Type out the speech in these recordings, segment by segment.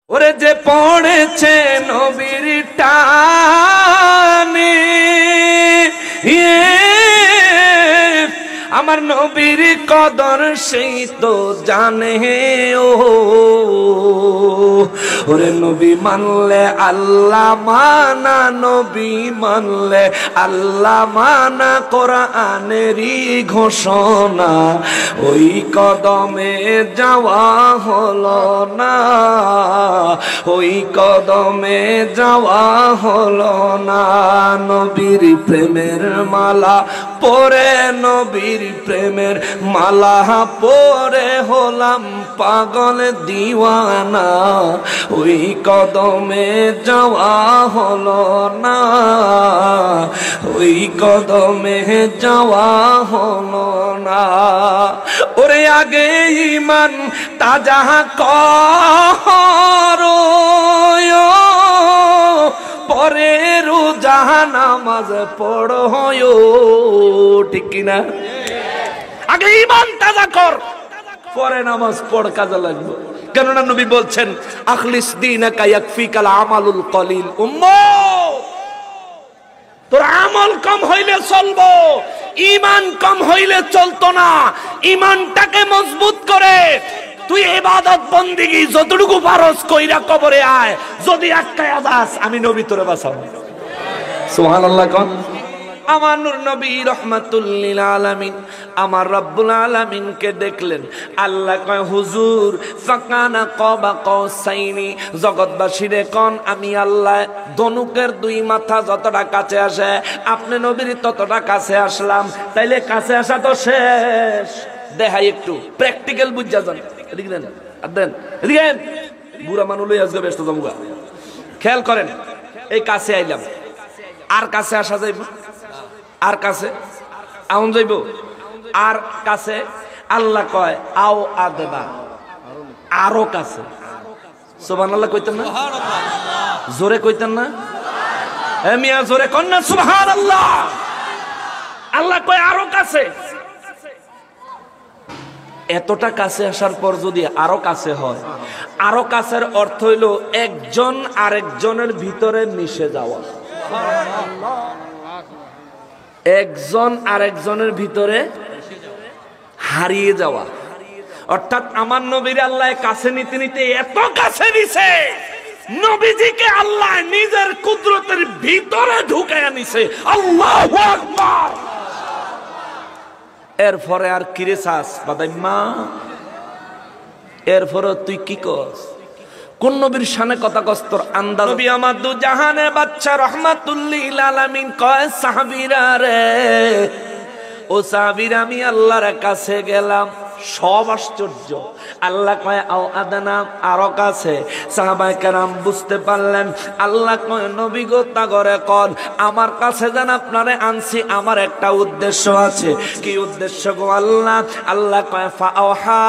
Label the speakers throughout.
Speaker 1: ওরে যে পড়েছে নবীর টানে আমার নবীর কদর সেই তো জানে ও ওরে নবী মানলে আল্লাহ মানা, নবী মানলে আল্লাহ মানা, কোরআনেরই ঘোষণা ওই কদমে যাওয়া হলো না, ওই কদমে যাওয়া হলো না। নবীর প্রেমের মালা পরে, নবীর প্রেমের মালা পরে হলাম পাগল দিওয়ানা, ওই কদমে যাওয়া হলো না, ওই কদমে যাওয়া হলো না। ওরে আগে ঈমান তাজা করো, পরে রোজা নামাজ পড়ো, ঠিক কিনা? আগে ঈমান তাজা কর, পরে নামাজ পড়, কাজে লাগবে। কেননা নবী বলছেন আখলিস দীনাকা ইয়াকফিকাল আমালুল কলিল। উম্মত, তোর আমল কম হইলে চলবো, ঈমান কম হইলে চলতো না। ঈমানটাকে মজবুত করে তুই ইবাদত বন্দেগী যতটুকু পারস কইরা কবরে আয়, যদি আটকায়া যাস আমি নবী তোরে বাঁচাবো। সুবহানাল্লাহ কোন। আমার নূর নবী রহমাতুল লিল আলামিন আমার রব্বুল আলামিনকে দেখলেন। আল্লাহ কয় হুজুর ফাকানা কাবা কাউসাইনি, জগৎবাসীরে কোন আমি আল্লাহ ধনুকের দুই মাথা যতটা কাছে আসে আপনি নবীর ততটা কাছে আসলাম। তাইলে কাছে আসা তো শেষ, দেখাই একটু প্র্যাকটিক্যাল বুঝা যান। এদিকে দেন, আর দেন, এদিকে বুড়া মানুষ লই আজকে ব্যস্ত জমুগা। খেয়াল করেন, এই কাছে আইলাম, আর কাছে আসা যাইব, আর কাছে আউন যাইব, আর কাছে। আল্লাহ কয় আও আদবা, আরো কাছে। সুবহানাল্লাহ কইতেন না? জোরে কইতেন না? হে মিয়া জোরে কন না সুবহানাল্লাহ। আল্লাহ কয় আরো কাছে। এতটা কাছে আসার পর যদি আরো কাছে হয়, আরো কাছের অর্থ হইল একজন আরেকজনের ভিতরে মিশে যাওয়া, একজন আরেকজনের ভিতরে হারিয়ে যাওয়া। অর্থাৎ আমার নবীর আল্লাহ কাছে নিতে নিতে এত কাছে নিছে, নবীজিকে আল্লাহ নিজের কুদরতের ভিতরে ঢুকায়া নিছে। আল্লাহু আকবার। এরপরে আর কিরে চাস বাদাইম্মা, এরপরে তুই কি কস? কোন নবীর শানে কথা কস তোর আন্দাজ? নবী আমার দু জাহানের বাদশা রহমাতুল লিল আলামিন কয় সাহাবীরা রে, ও সাহাবীরা আমি আল্লাহর কাছে গেলাম, সব আশ্চর্য। আল্লাহ কয় আও আদানা, আরো কাছে। সাহাবায়ে কেরাম বুঝতে পারলেন আল্লাহ কয় নবী গো তাগরে কোন আমার কাছে যেন আপনারে আনছি, আমার একটা উদ্দেশ্য আছে। কি উদ্দেশ্য গো আল্লাহ? আল্লাহ কয় ফাওহা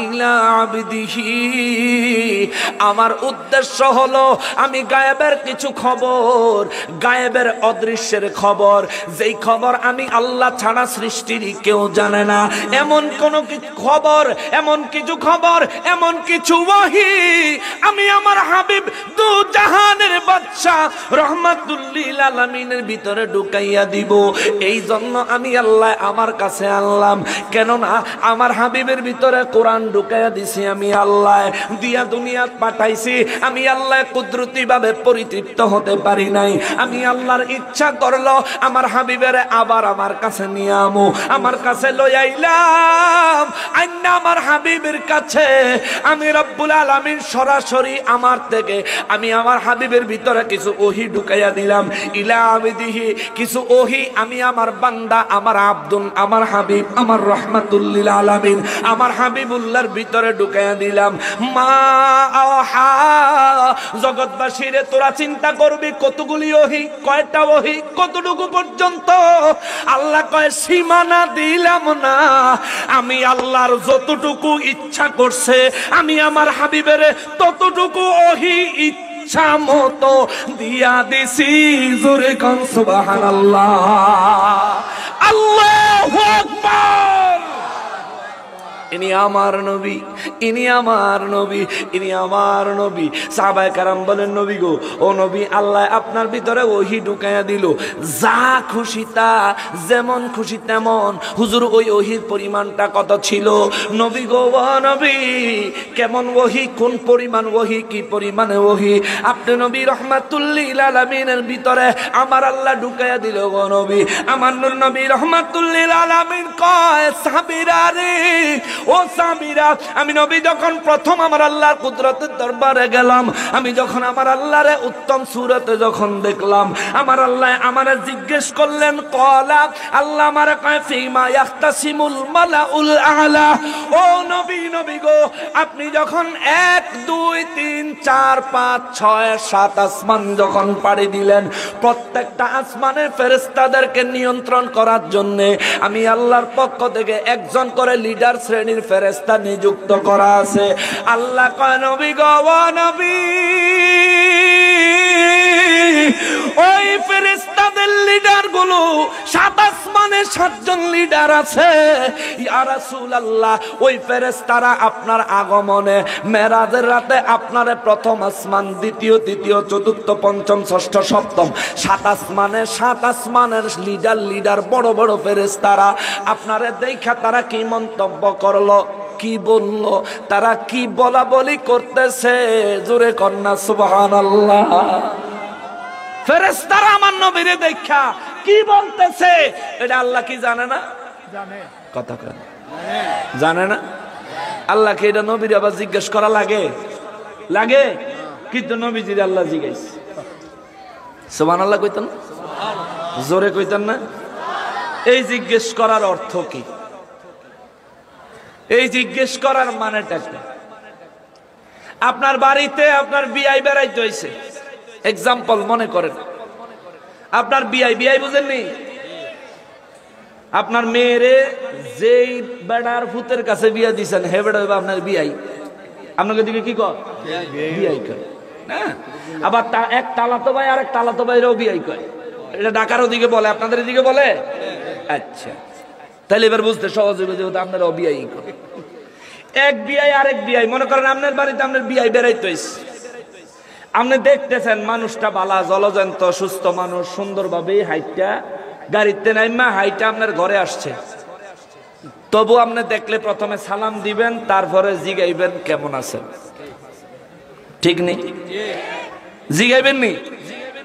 Speaker 1: ইলা আবদিহি, আমার উদ্দেশ্য হলো আমি গায়েবের কিছু খবর, গায়েবের অদৃশ্যের খবর, যেই খবর আমি আল্লাহ ছাড়া সৃষ্টির কেউ জানে না, এমন কোন খবর, এমন কিছু খবর, এমন কিছু ওহী আমি আমার হাবিব দু জাহানের বাদশা রহমাতুল লিল আলামিনের ভিতরে ঢুকাইয়া দিব। এই জন্য আমি আল্লাহ আমার কাছে আনলাম। কেননা আমার হাবিবের ভিতরে কোরআন ঢুকাইয়া দিছি আমি আল্লাহ, দিয়া দুনিয়াত পাঠাইছি আমি আল্লাহ। কুদরতি ভাবে পরিতৃপ্ত হতে পারি নাই, আমি আল্লাহর ইচ্ছা করলো আমার হাবিবের আবার আমার কাছে নিয়ে আমো, আমার কাছে লই আইলাম। আইনা আমার হাবিবের কাছে আমি রব্বুল আলামিন সরাসরি আমার থেকে আমি আমার হাবিবের ভিতরে কিছু ওহী ঢুকাইয়া দিলাম। ইলা আবদিহি, কিছু ওহী আমি আমার বান্দা, আমার আব্দুন, আমার হাবিব, আমার রহমাতুল লিল আলামিন, আমার হাবিবুল্লাহর ভিতরে ঢুকাইয়া দিলাম। মা আওহা, জগৎবাসীরে তোরা চিন্তা করবি কতগুলি ওহী, কয়টা ওহী, কতটুকু পর্যন্ত? আল্লাহ কয় সীমানা দিলাম না, আমি আল্লাহর যতটুকু ইচ্ছা করছে আমি আমার হাবিবের ততটুকু ওহী ইচ্ছা মতো দিয়া দিছি। জোরে কোন সুবহানাল্লাহ। আল্লাহু আকবার। ইনি আমার নবী, ইনি আমার নবী, ইনি আমার নবী। সাহাবায়ে কেরাম বলেন, নবী গো, ও নবী, আল্লাহ আপনার ভিতরে ওহী ঢুকাইয়া দিল, যা খুশি তা, যেমন খুশি তেমন। হুজুর, ওই ওহীর পরিমাণটা কত ছিল? নবী গো, ও নবী, কেমন ওহী, কোন পরিমাণ ওহী, কি পরিমাণে ওহী আপনি নবী রাহমাতুল লিল আলামিনের ভিতরে আমার আল্লাহ ঢুকাইয়া দিল গো নবী। আমার নবী রাহমাতুল লিল আলামিন কয়, সাহাবীরা রে, ও সাহাবীরা, আমি নবী যখন প্রথম আমার আল্লাহর কুদরতের দরবারে গেলাম, আমি যখন আমার আল্লাহরে উত্তম সূরতে যখন দেখলাম, আমার আল্লাহ আমারে জিজ্ঞেস করলেন, কলা, আল্লাহ আমারে কয়, ফিমা ইয়াখতাসিমুল মালাউল আলা। ও নবী, নবী গো, আপনি যখন 1 2 3 4 5 6 7 আসমান যখন পাড়ি দিলেন, প্রত্যেকটা আসমানের ফেরেশতাদেরকে নিয়ন্ত্রণ করার জন্য আমি আল্লাহর পক্ষ থেকে একজন করে লিডার শ্রেণীর ফেরেশতা নিযুক্ত করা আছে। আল্লাহ কয়, নবী গো, ও নবী, ওই ফেরেশতাদের লিডার গুলো 7 আসমানে 7 জন লিডার আছে। ইয়া রাসূলুল্লাহ, ওই ফেরেশতারা আপনার আগমনে মেরাজের রাতে আপনারে প্রথম আসমান, দ্বিতীয়, তৃতীয়, চতুর্থ, পঞ্চম, ষষ্ঠ, সপ্তম 7 আসমানে 7 আসমানের লিডার বড় বড় ফেরেশতারা আপনারে দেখা তারা কি মন্তব্য করলো, কি বললো, তারা কি বলা বলি করতেছে? জোরে কন্যা সুবহানাল্লাহ। ফেরেশতারা আমার নবীরে দেখা কি বলতেছে, এটা আল্লাহ কি জানে না? জানে। কথা কয়, জানে না? আল্লাহকে এটা নবীর আবার জিজ্ঞেস করা লাগে? লাগে। কিন্তু নবীজির আল্লাহ জিজ্ঞাসা, সুবহানাল্লাহ কইতেন না? জোরে কইতেন না? এই জিজ্ঞেস করার অর্থ কি? এই জিজ্ঞেস করার মানেটা কি? আপনার বাড়িতে আপনার বিয়াই বেড়াইতে হইছে, এক্সাম্পল মনে করেন, আপনার বিয়াই বুঝেননি? আপনার মেয়েরে যেই বেড়ার ভূতের কাছে বিয়া দিছেন, হে বেড়া আপনার বিয়াই, আপনাকে দিকে কি কয়? বিয়াই কয় না। আবার এক তালাতো ভাই আর এক তালাতো ভাইরাও বিয়াই কয়। এটা ঢাকার ওদিকে বলে, আপনাদের এদিকে বলে? আচ্ছা, তাহলে এবার বুঝতে সহজ হবে, যেহেতু আপনারা বিয়াই কয়। এক বিয়াই আরেক বিয়াই, মনে করেন আপনার বাড়িতে আপনার বিয়াই বেড়াইতে হইছে, আপনি দেখতেছেন মানুষটা বালা, জলজন্ত, সুস্থ মানুষ, সুন্দরভাবে হাইটটা গাড়িতে নাইমা হাইটা আপনার ঘরে আসছে। তবু আপনি দেখলে প্রথমে সালাম দিবেন, তারপরে জিগাইবেন কেমন আছেন, ঠিক নেই? জিগাইবেন নি?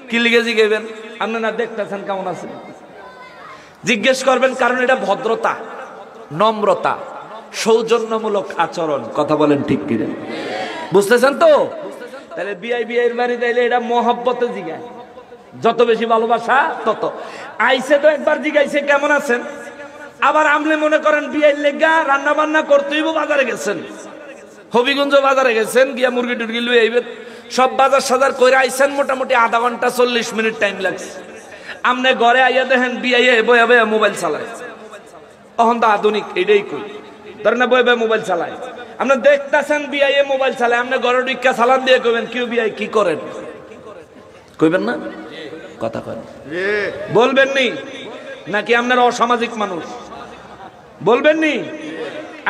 Speaker 1: কি লিগে জিগাইবেন? আপনি না দেখতেছেন কেমন আছেন, জিজ্ঞেস করবেন, কারণ এটা ভদ্রতা, নম্রতা, সৌজন্যমূলক আচরণ। কথা বলেন ঠিক কিনা? বুঝতেছেন তো? তাহলে বিয়ের বাড়ি যাইলে এটা মহব্বতে জিগায়, যত বেশি ভালোবাসা তত। আইসে তো একবার জিগাইছে কেমন আছেন, আবার আমলে মনে করেন বিয়ের লেগা রান্না বান্না করতেই বাজারে গেছেন, হবিগঞ্জ বাজারে গেছেন, গিয়া মুরগি টুরগি লুই আইবেন, সব বাজার সাজার কইরা আইছেন, মোটামুটি আধা ঘন্টা 40 মিনিট টাইম লাগছে। আমনে ঘরে আইয়া দেখেন বিয়ে বয়া বয়া মোবাইল চালায়। অহন তো আধুনিক, এটাই কই, ধরেন না বয়া বয়া মোবাইল চালায়। আপনি দেখতেছেন বিয়ে মোবাইল চালায়, আপনি ঘরে ঢুকা সালাম দিয়ে কইবেন, কেউ বিয়ে কি করেন? কইবেন না? কথা করেন, বলবেন নি? নাকি আপনারা অসামাজিক মানুষ? বলবেন নি?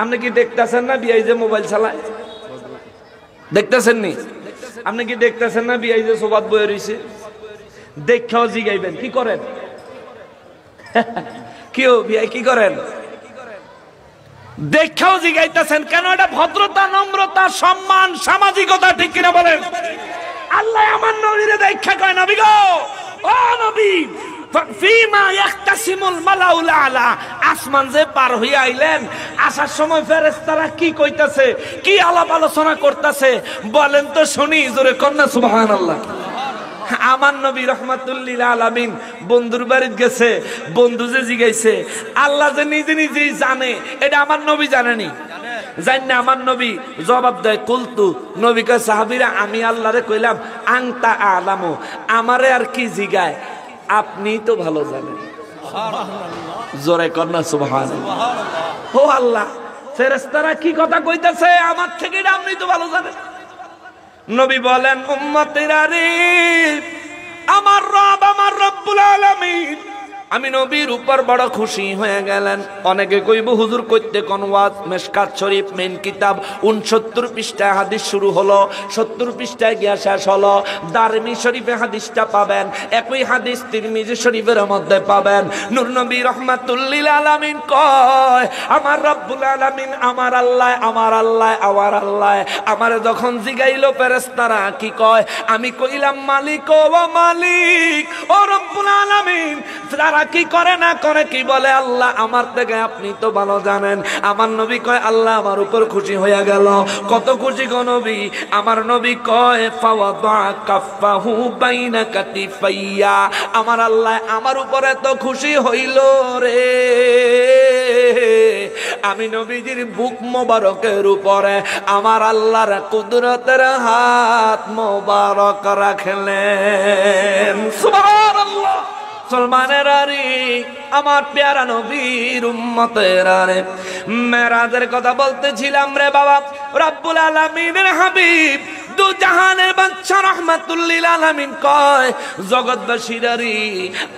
Speaker 1: আপনি কি দেখতেছেন না বিয়ে যে মোবাইল চালায়? দেখতেছেন নি? আপনি কি দেখতেছেন না বিয়ে যে সোবাদ বয়ে রইছে? দেখাও জিগাইবেন, কি করেন? কেউ বিয়ে কি করেন? দেখাও জিগাইতেছেন কেন? এটা ভদ্রতা, নম্রতা, সম্মান, সামাজিকতা, ঠিক কিনা বলেন? আল্লাহ আমার নবীরে দেখা কয়, নবী গো, ও নবী, ফিমা ইয়াখতাসিমুল মালাউল আলা, আসমান যে পার হইয়া আইলেন, আসার সময় ফেরেশতারা কি কইতাছে, কি আলাপ আলোচনা করতেছে বলেন তো শুনি। জোরে কন্যা সুবহানাল্লাহ। আমার নবী রাহমাতুল লিল আলামিন বন্ধুর বাড়িতে গেছে, বন্ধু যে জিগাইছে, আল্লাহ যে নিজে নিজেই জানে, এটা আমার নবী জানেনি। জানি আমার নবী জবাব দেয়, কুলতু, নবী কয়, সাহাবীরা আমি আল্লাহরে কইলাম, আনতা আলামু, আমারে আর কি জিগায়, আপনি তো ভালো জানেন। জোরে কন্যা সুবহানাল্লাহ। ও আল্লাহ, ফেরেশতারা কি কথা কইতাছে আমার থেকে, এটা আপনি তো ভালো জানেন। নবী বলেন, উম্মতেরা রে, আমার রব, আমার রব্বুল আলামিন আমি নবীর উপর বড় খুশি হয়ে গেলেন। অনেকে কইব হুজুর কইতে কোন ওয়াজ? মিশকাত শরীফ মেন কিতাব 69 পৃষ্ঠায় হাদিস শুরু হলো, 70 পৃষ্ঠায় গিয়া শেষ হলো। দারমি শরীফে হাদিসটা পাবেন, একই হাদিস তিরমিজি শরীফের মধ্যে পাবেন। নূর নবী রাহমাতুল লিল আলামিন কয়, আমার রব্বুল আলামিন, আমার আল্লাহ, আমার আল্লাহ, আমার আল্লাহ আমারে যখন জিগাইলো ফেরেশতারা কি কয়? আমি কইলাম মালিক ও মালিক, ও রব্বুল আলামিন। যারা কি করে না করে কি বলে আল্লাহ আমার থেকে আপনি তো ভালো জানেন। আমার নবী কয় আল্লাহ আমার উপর খুশি হয়ে গেল। কত খুশি গো নবী? আমার নবী কয় ফাওয়াদা কাফাহু বাইনা কাতিফাইয়া, আমার আল্লাহ আমার উপরে তো খুশি হইল রে, আমি নবীজির বুক মোবারকের উপরে আমার আল্লাহর কুদরতের হাত মোবারক রাখলেন। সুবহানাল্লাহ। মুসলমানের আরে, আমার প্যারা নবীর উম্মতের আরে, মেরাজের কথা বলতেছিলাম রে বাবা। রব্বুল আলামিনের হাবিব দু জাহানের বাদশা রাহমাতুল লিল আলামিন কয়, জগৎবাসীর আরে,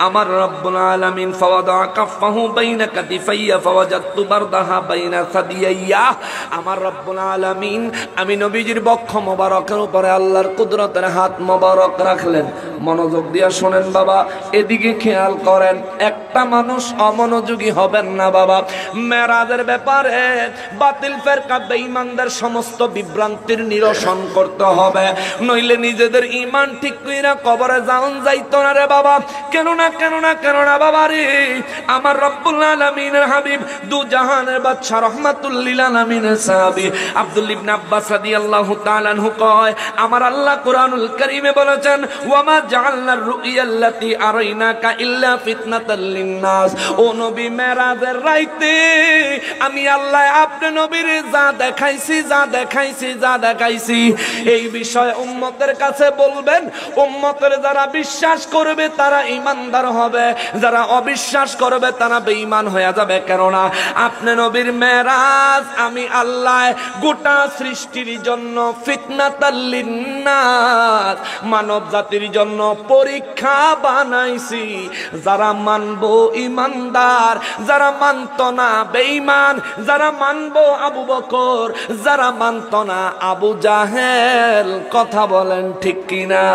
Speaker 1: আমার রব্বুল আলামিন ফাওয়াদা কাফাহু বাইনা কাতিফাইয়া ফাওয়াজাতু বারদাহা বাইনা সাদিয়াইয়া, আমার রব্বুল আলামিন আমি নবীজির বক্ষ মোবারকের উপরে আল্লাহর কুদরতের হাত মোবারক রাখলেন। মনোযোগ দিয়া শোনেন বাবা, এদিকে খেয়াল করেন, একটা মানুষ অমনোযোগী হবেন না বাবা। মেরাজের ব্যাপারে বাতিল ফেরকা বেঈমানদের সমস্ত বিভ্রান্তির নিরসন করতে হবে, নইলে নিজেদের ঈমান ঠিক কইরা কবরে যাওন যাইতো না রে বাবা। কেন না বাবা রে, আমার রব্বুল আলামিনের হাবিব দু জাহানের বাদশা রাহমাতুল লিল আলামিনের সাহাবী আব্দুল ইবনে আব্বাস রাদিয়াল্লাহু তাআলা আনহু কয়, আমার আল্লাহ কুরআনুল কারীমে বলেছেন, ওয়ামা জাআলনার রুইয়াল্লাতী আরাইনাকা ইল্লা ফিতনাতাল লিন্নাস। ও নবী, মেরাজের রাইতে আমি আল্লাহ আপনি নবীর যা দেখাইছি এই বিষয়ে উম্মতের কাছে বলবেন। উম্মতের যারা বিশ্বাস করবে তারা ঈমানদার হবে, যারা অবিশ্বাস করবে তারা বেঈমান হয়ে যাবে। কেননা আপনি নবীর মেরাজ আমি আল্লাহ গোটা সৃষ্টির জন্য ফিতনাতাল লিন্নাস, মানব জাতির জন্য পরীক্ষা বানাইছি। যারা মানবো ঈমানদার, যারা মানতো না বেঈমান, যারা মানবো আবু বকর, যারা মানতো না আবু জাহেল। কথা বলেন ঠিক কিনা?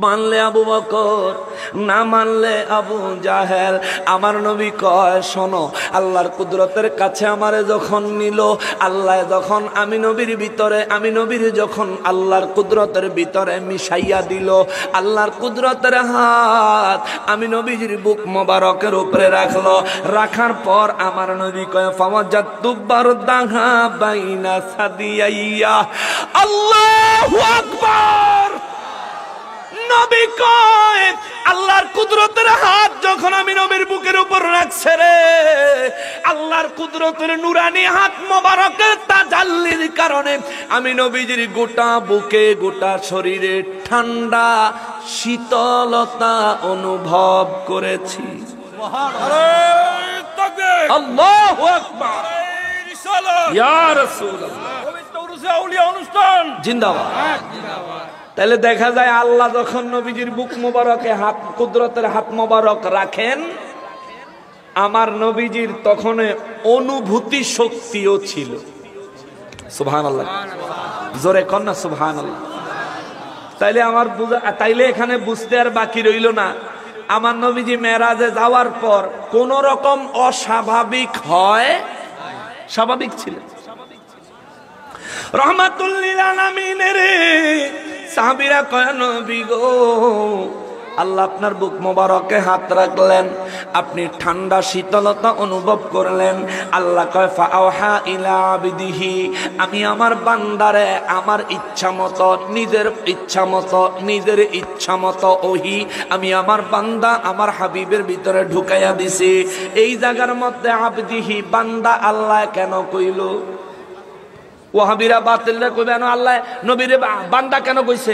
Speaker 1: মানলে আবু বকর, না মানলে আবু জাহেল। আমার নবী কয়, শোনো, আল্লাহর কুদরতের কাছে আমারে যখন নিল আল্লাহ, যখন আমি নবীর যখন আল্লাহর কুদরতের ভিতরে মিশাইয়া দিল, আল্লাহর কুদরতের হাত আমি নবীর বুক মোবারকের উপরে রাখলো। রাখার পর আমার নবী কয় ফাওয়াজাতু বারদাহা বাইনা সাদিয়াইয়া। আল্লাহু আকবার। নবী কয়, আল্লাহর কুদরতের হাত যখন আমি নবীর বুকের উপর রাখছে রে, আল্লাহর কুদরতের নুরানি হাত মোবারকের তাজাল্লির কারণে আমি নবীজির গোটা বুকে, গোটা শরীরে ঠান্ডা শীতলতা অনুভব করেছি। আল্লাহু আকবার। ইয়া রাসূলুল্লাহ। অনুষ্ঠান জিন্দাবাদ। তাহলে দেখা যায় আল্লাহ যখন নবীজির বুক মোবারকে হাত, কুদরতের হাত মোবারক রাখেন, আমার নবীজির তখন অনুভূতি শক্তিও ছিল। সুবহানাল্লাহ, জোরে কর না সুবহানাল্লাহ। তাইলে এখানে বুঝতে আর বাকি রইল না, আমার নবীজি মেরাজে যাওয়ার পর কোন রকম অস্বাভাবিক হয়, স্বাভাবিক ছিল। রহমাতুল লিল আলামিনের সাহাবীরা কয়, নবী গো, আল্লাহ আপনার বুক মোবারকে হাত রাখলেন, আপনি ঠান্ডা শীতলতা অনুভব করলেন। আল্লাহ কয় ফাআওহা ইলা আবদিহি, আমি আমার বান্দারে আমার ইচ্ছা মতো, নিজের ইচ্ছা মতো ওহি আমি আমার বান্দা আমার হাবিবের ভিতরে ঢুকাইয়া দিছি। এই জায়গার মধ্যে আবদিহি বান্দা আল্লাহ কেন কইল? ওয়াহাবিরা বাতিলরা কইবে না আল্লাহ নবীরে বান্দা কেন কইছে?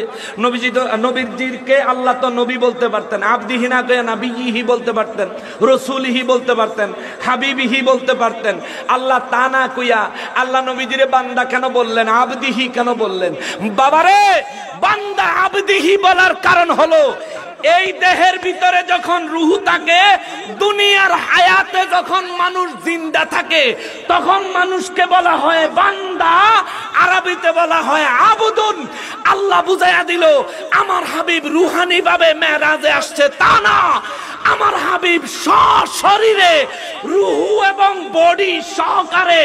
Speaker 1: নবীজিকে আল্লাহ তো নবী বলতে পারতেন, আবদিহি না কইয়া নাবিয়িহি বলতে পারতেন, রাসূলিহি বলতে পারতেন, হাবিবিহি বলতে পারতেন। আল্লাহ তা না কইয়া আল্লাহ নবীজিরে বান্দা কেন বললেন, আবদিহি কেন বললেন? বাবারে, বান্দা আবদিহি বলার কারণ হলো এই দেহের ভিতরে যখন রূহ থাকে, দুনিয়ার হায়াতে যখন মানুষ জিন্দা থাকে, তখন মানুষকে বলা হয় বান্দা, আরবিতে বলা হয় আবুদুন। আল্লাহ বুঝাইয়া দিল আমার হাবিব রুহানি ভাবে মেরাজে আসছে তা না, আমার হাবিব সশরীরে রূহ এবং বডি সহকারে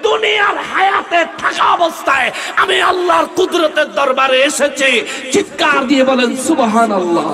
Speaker 1: দুনিয়ার হায়াতে থাকা অবস্থায় আমি আল্লাহর কুদরতের দরবারে এসেছি। চিৎকার দিয়ে বলেন সুবহানাল্লাহ।